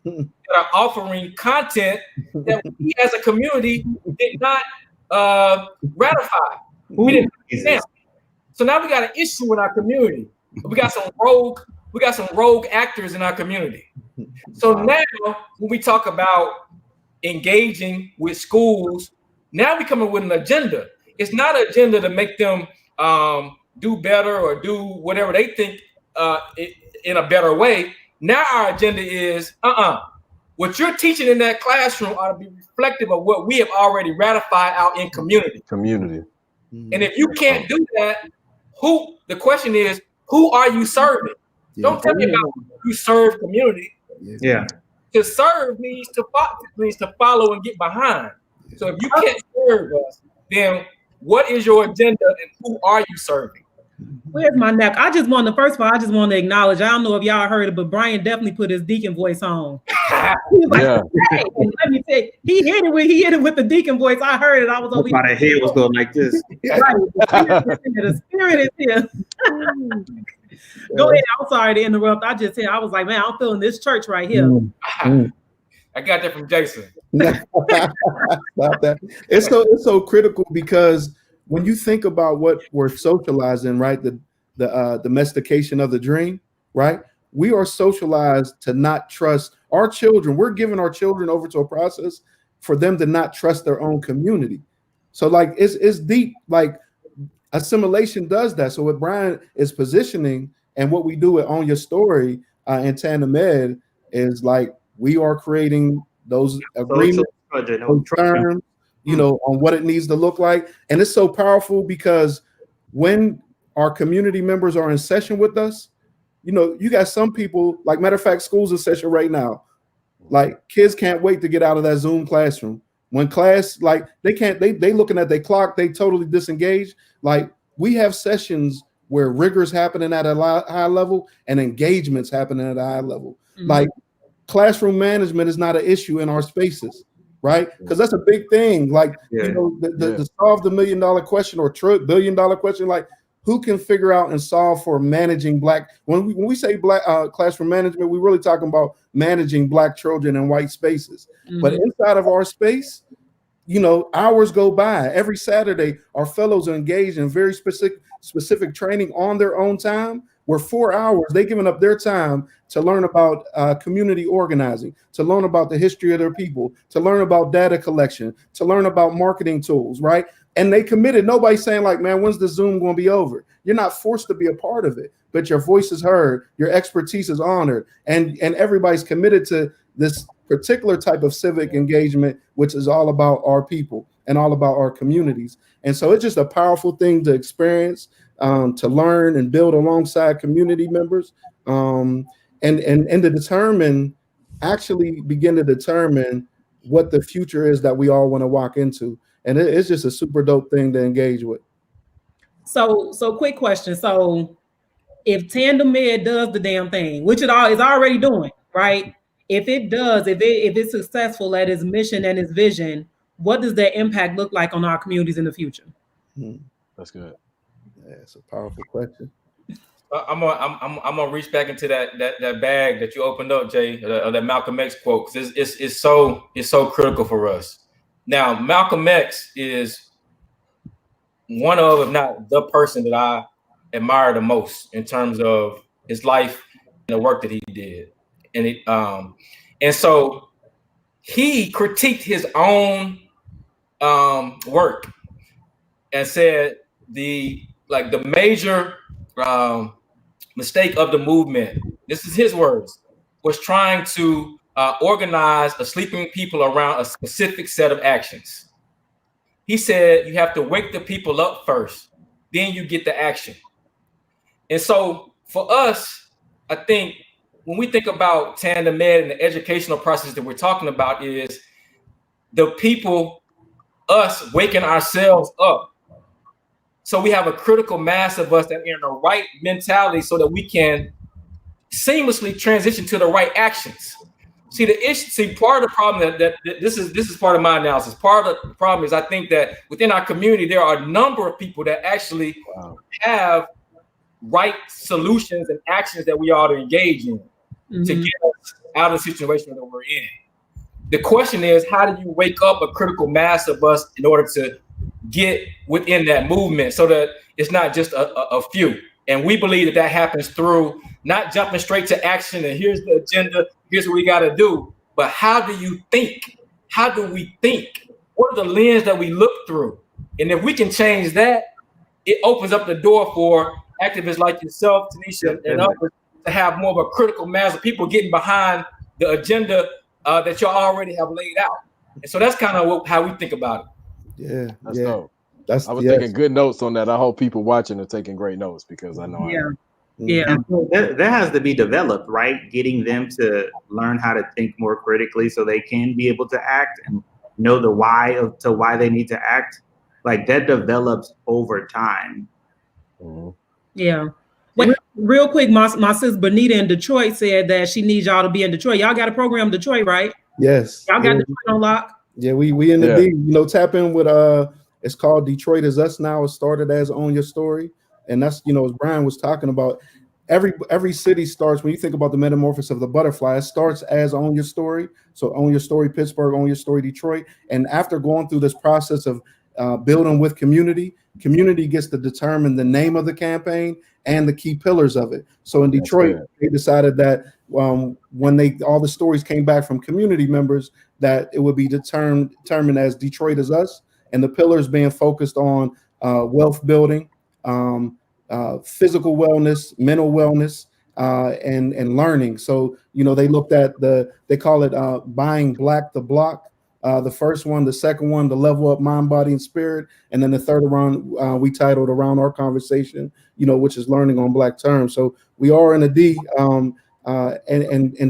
that are offering content that we as a community did not ratify. We didn't understand. So now we got an issue in our community. We got some rogue actors in our community. So now when we talk about engaging with schools, now we come up with an agenda. It's not an agenda to make them do better or do whatever they think in a better way. Now our agenda is what you're teaching in that classroom ought to be reflective of what we have already ratified out in community. And if you can't do that, the question is, who are you serving? Don't tell me about you serve community.
Yeah.
To serve means to follow and get behind. So if you can't serve us, then what is your agenda and who are you serving?
Where's my neck? First of all, I just want to acknowledge, I don't know if y'all heard it, but Brian definitely put his deacon voice on. He was like, hey, let me tell you, he hit it with the deacon voice. I heard it. I was over here.
My head was going like this.
Right. The spirit is here. Go ahead. I'm sorry to interrupt. I was like, man, I'm feeling this church right here.
I got that from Jason.
Stop that. It's so critical because when you think about what we're socializing, right? The domestication of the dream, right? We are socialized to not trust our children. We're giving our children over to a process for them to not trust their own community. So like it's deep, like assimilation does that. So what Brian is positioning and what we do at On Your Story in TandemEd is like we are creating those agreements, those terms, you know, on what it needs to look like. And it's so powerful because when our community members are in session with us, you know, you got some people, like matter of fact, school's in session right now. Like kids can't wait to get out of that Zoom classroom. When class, like they looking at their clock, they totally disengaged. Like we have sessions where rigor's happening at a high level and engagements happening at a high level. Like classroom management is not an issue in our spaces, right? Because that's a big thing. Like, you know, to solve the $1 million question or $1 billion question, like who can figure out and solve for managing Black, when we say Black classroom management, we're really talking about managing Black children in white spaces. But inside of our space, you know, hours go by. Every Saturday, our fellows are engaged in very specific training on their own time, where 4 hours, they're giving up their time to learn about community organizing, to learn about the history of their people, to learn about data collection, to learn about marketing tools, right? And they committed. Nobody's saying like, man, when's the Zoom going to be over? You're not forced to be a part of it, but your voice is heard, your expertise is honored, and everybody's committed to this particular type of civic engagement, which is all about our people and all about our communities. And so it's just a powerful thing to experience, to learn and build alongside community members, and to begin to determine what the future is that we all want to walk into. And it's just a super dope thing to engage with.
So quick question. So if TandemEd does the damn thing, which it is already doing, right? If it does, if it's successful at its mission and its vision, what does that impact look like on our communities in the future?
That's good.
Yeah, it's a powerful question.
I'm gonna reach back into that bag that you opened up, Jay, that Malcolm X quote. It's so critical for us. Now, Malcolm X is one of, if not the person that I admire the most in terms of his life and the work that he did. And so he critiqued his own work and said the major mistake of the movement, this is his words, was trying to organize a sleeping people around a specific set of actions. He said you have to wake the people up first, then you get the action. And so for us, I think when we think about TandemEd and the educational process that we're talking about is the people, us waking ourselves up. So we have a critical mass of us that are in the right mentality so that we can seamlessly transition to the right actions. Part of the problem that this is part of my analysis. Part of the problem is I think that within our community, there are a number of people that actually have right solutions and actions that we ought to engage in. to get us out of the situation that we're in. The question is, how do you wake up a critical mass of us in order to get within that movement so that it's not just a few? And we believe that happens through not jumping straight to action and here's the agenda, here's what we got to do, but how do you think? How do we think? What are the lens that we look through? And if we can change that, it opens up the door for activists like yourself, Tanisha, and others to have more of a critical mass of people getting behind the agenda that y'all already have laid out. And so that's kind of how we think about it.
Yeah,
That's
yeah.
dope. I was taking good notes on that. I hope people watching are taking great notes because I know.
Yeah.
And so that has to be developed, right? Getting them to learn how to think more critically so they can be able to act and know the why to why they need to act. Like that develops over time.
Mm-hmm.
Yeah. Wait, real quick, my sis Bonita in Detroit said that she needs y'all to be in Detroit. Y'all got a program in Detroit, right?
Yes.
Y'all got Detroit on lock?
Yeah, we in the D. You know, tap in with it's called Detroit Is Us now. It started as Own Your Story. And that's, you know, as Brian was talking about, every city starts, when you think about the metamorphosis of the butterfly, it starts as Own Your Story. So Own Your Story Pittsburgh, Own Your Story Detroit. And after going through this process of building with community gets to determine the name of the campaign and the key pillars of it. So in Detroit, they decided that when all the stories came back from community members, that it would be determined as Detroit Is Us, and the pillars being focused on wealth building, physical wellness, mental wellness, and learning. So, you know, they looked at they call it buying Black the Block. The first one, the second one, the level up mind, body, and spirit. And then the third one, we titled around our conversation, you know, which is learning on Black terms. So we are in a D. And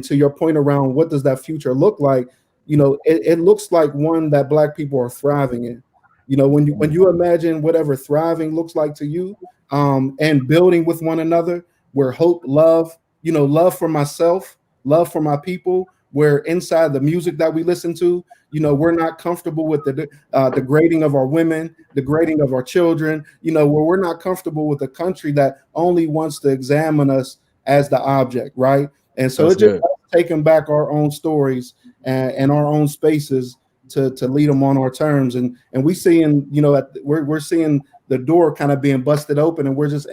to your point around what does that future look like, you know, it looks like one that Black people are thriving in. You know, when you imagine whatever thriving looks like to you, and building with one another, where hope, love, you know, love for myself, love for my people, where inside the music that we listen to, you know, we're not comfortable with the degrading of our women, degrading of our children, you know, where we're not comfortable with a country that only wants to examine us as the object, right? And so it's just taking back our own stories and our own spaces to lead them on our terms. And we seeing, you know, we're seeing the door kind of being busted open, and we're just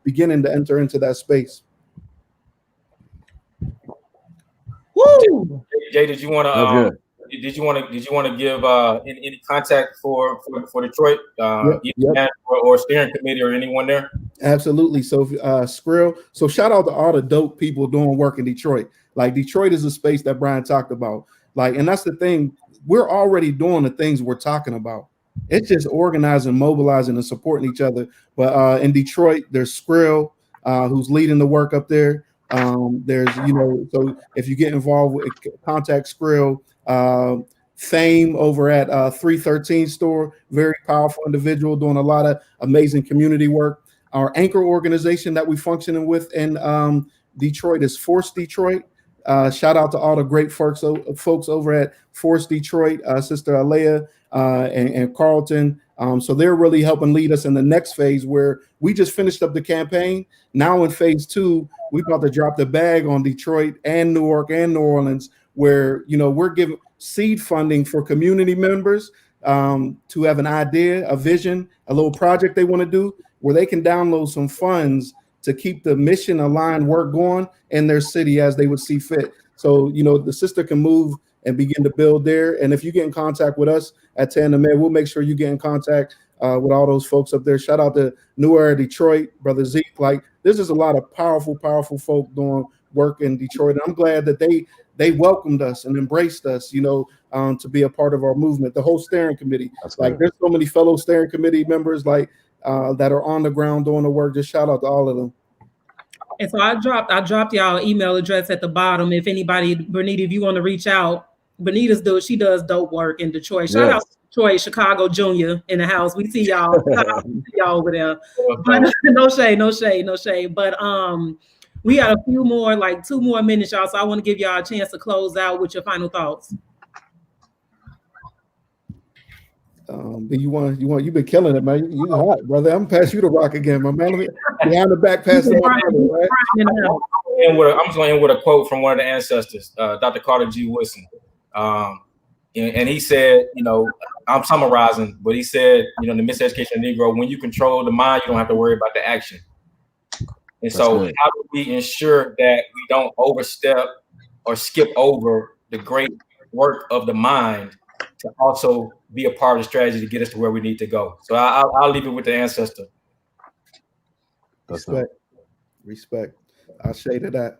beginning to enter into that space.
Woo!
Jay, did you want to give any contact for Detroit, or steering committee or anyone there?
Absolutely. So Skrill. So shout out to all the dope people doing work in Detroit. Like Detroit is a space that Brian talked about. Like, and that's the thing. We're already doing the things we're talking about. It's just organizing, mobilizing, and supporting each other. But in Detroit, there's Skrill, who's leading the work up there. There's, you know, so if you get involved with contact Skrill, Fame over at 313 store, very powerful individual doing a lot of amazing community work. Our anchor organization that we functioning with in Detroit is Force Detroit. Shout out to all the great folks over at Force Detroit, Sister Alea and Carlton. So they're really helping lead us in the next phase, where we just finished up the campaign. Now in phase 2, we about to drop the bag on Detroit and Newark and New Orleans, where, you know, we're giving seed funding for community members to have an idea, a vision, a little project they want to do, where they can download some funds to keep the mission aligned work going in their city as they would see fit. So, you know, the sister can move and begin to build there. And if you get in contact with us at TandemEd, we'll make sure you get in contact with all those folks up there. Shout out to New Era Detroit, Brother Zeke. Like, there's just a lot of powerful folk doing work in Detroit. And I'm glad that they welcomed us and embraced us, you know, to be a part of our movement. The whole steering committee. There's so many fellow steering committee members that are on the ground doing the work. Just shout out to all of them.
And so I dropped y'all email address at the bottom. If anybody, Bonita, if you want to reach out, she does dope work in Detroit. Shout out to Detroit, Chicago Junior in the house. We see y'all, y'all over there. But no shade. But we got a few more, like 2 more minutes, y'all. So I want to give y'all a chance to close out with your final thoughts.
You've been killing it, man. You hot, brother. I'm gonna pass you the rock again, my man. Behind the back, pass the right?
just going to end with a quote from one of the ancestors, Dr. Carter G. Woodson. And he said, I'm summarizing, but he said, the miseducation of Negro, when you control the mind, you don't have to worry about the action. And so how do we ensure that we don't overstep or skip over the great work of the mind to also be a part of the strategy to get us to where we need to go? So I'll leave it with the ancestor.
Respect. I'll shade to that.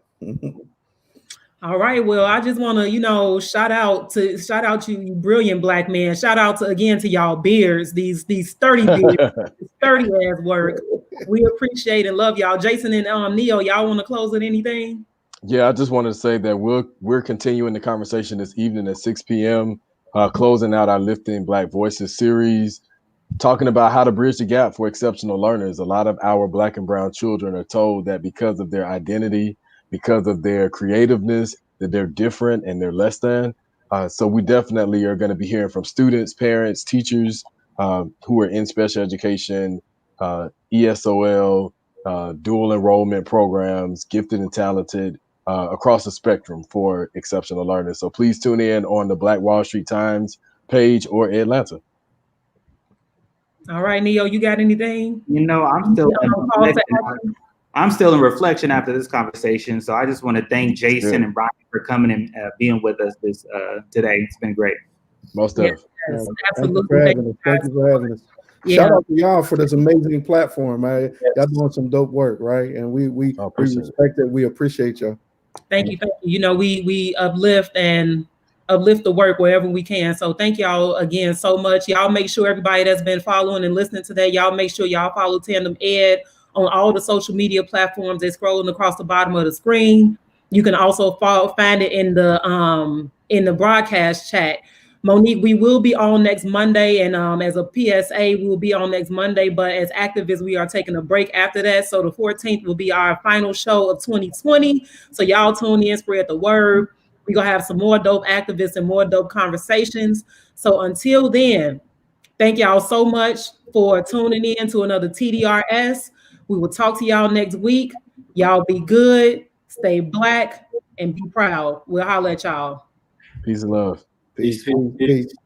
All right. Well, I just want to, shout out to you brilliant Black men. Shout out to y'all beards, these sturdy beards, sturdy ass work. We appreciate and love y'all. Jason and Neo, y'all want to close with anything?
Yeah, I just wanted to say that we're continuing the conversation this evening at 6 p.m. Closing out our Lifting Black Voices series, talking about how to bridge the gap for exceptional learners. A lot of our Black and brown children are told that because of their identity, because of their creativeness, that they're different and they're less than. So we definitely are going to be hearing from students, parents, teachers who are in special education, ESOL, dual enrollment programs, gifted and talented, across the spectrum for exceptional learners. So please tune in on the Black Wall Street Times page or Atlanta.
All right, Neo, you got anything?
I'm still in reflection after this conversation. So I just want to thank Jason and Brian for coming and being with us today. It's been great.
Most definitely.
Yes, absolutely.
Thank you for having us. Yeah. Shout out to y'all for this amazing platform, man. Y'all doing some dope work, right? And we respect it. We appreciate y'all.
Thank you. We uplift the work wherever we can. So thank y'all again so much. Y'all make sure everybody that's been following and listening today, y'all make sure y'all follow TandemEd on all the social media platforms. They're scrolling across the bottom of the screen. You can also find it in the broadcast chat. Monique, we will be on next Monday, and as a PSA, we will be on next Monday, but as activists, we are taking a break after that. So the 14th will be our final show of 2020. So y'all tune in, spread the word. We're going to have some more dope activists and more dope conversations. So until then, thank y'all so much for tuning in to another TDRS. We will talk to y'all next week. Y'all be good, stay Black, and be proud. We'll holler at y'all.
Peace and love.
Peace.